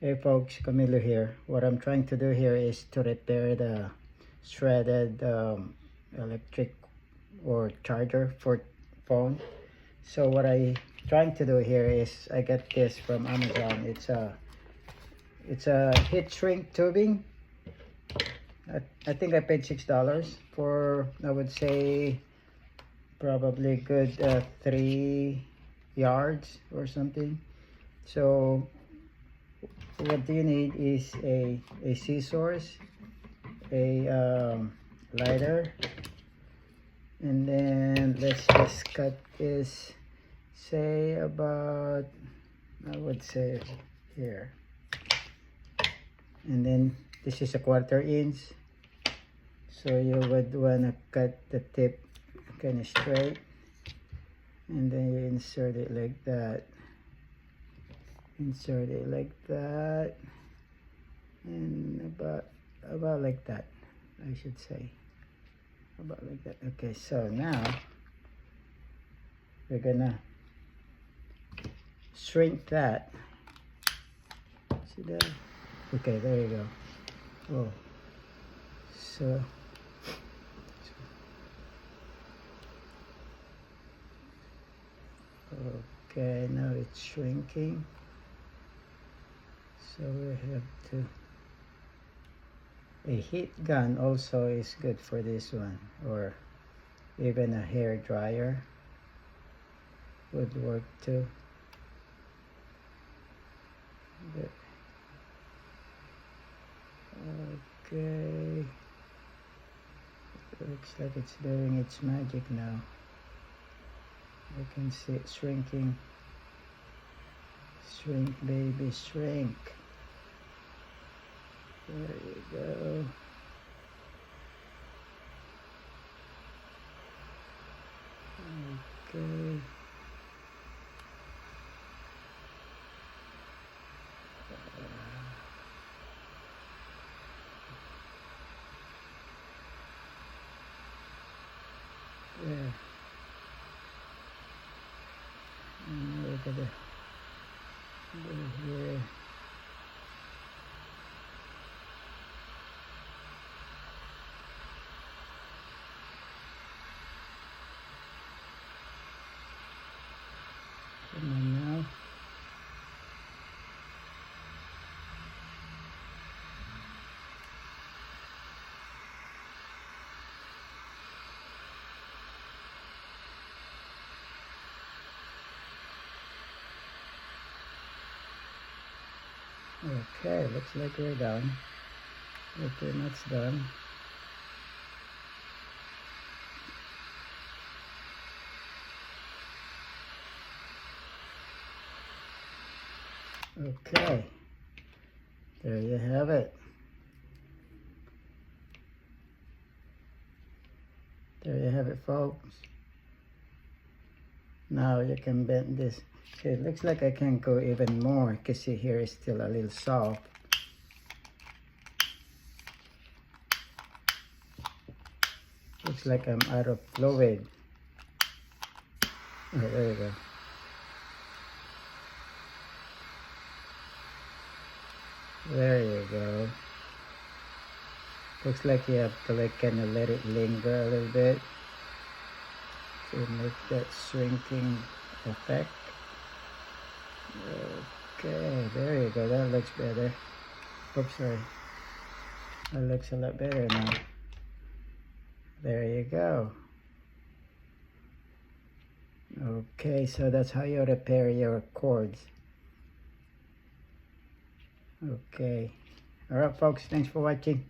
Hey folks, Camilo here. What I'm trying to do here is to repair the shredded electric or charger for phone. So what I trying to do here is I get this from Amazon. It's a heat shrink tubing. I think I paid $6 for, I would say, probably good 3 yards or something. So what you need is a scissors, a lighter, and then let's just cut this, say about, I would say here, and then this is a 1/4 inch, so you would want to cut the tip kind of straight, and then you insert it like that, and about like that, I should say, about like that. Okay, so now we're gonna shrink that. See that? Okay, there you go. Oh, so okay, now it's shrinking, so we have to, a heat gun also is good for this one, or even a hair dryer would work too. Okay, looks like it's doing its magic now. I can see it shrinking. Shrink, baby, shrink. There you go. Okay. There. And we're gonna go here. Come on now. Okay, looks like we're done. We're pretty much done. Okay, there you have it. There you have it, folks. Now you can bend this. See, it looks like I can go even more, because see, here is still a little soft. Looks like I'm out of fluid. Oh, there you go. There you go. Looks like you have to like kind of let it linger a little bit to make that shrinking effect. Okay, there you go. That looks better. Oops, sorry. That looks a lot better now. There you go. Okay, so that's how you repair your cords. Okay. Alright folks, thanks for watching.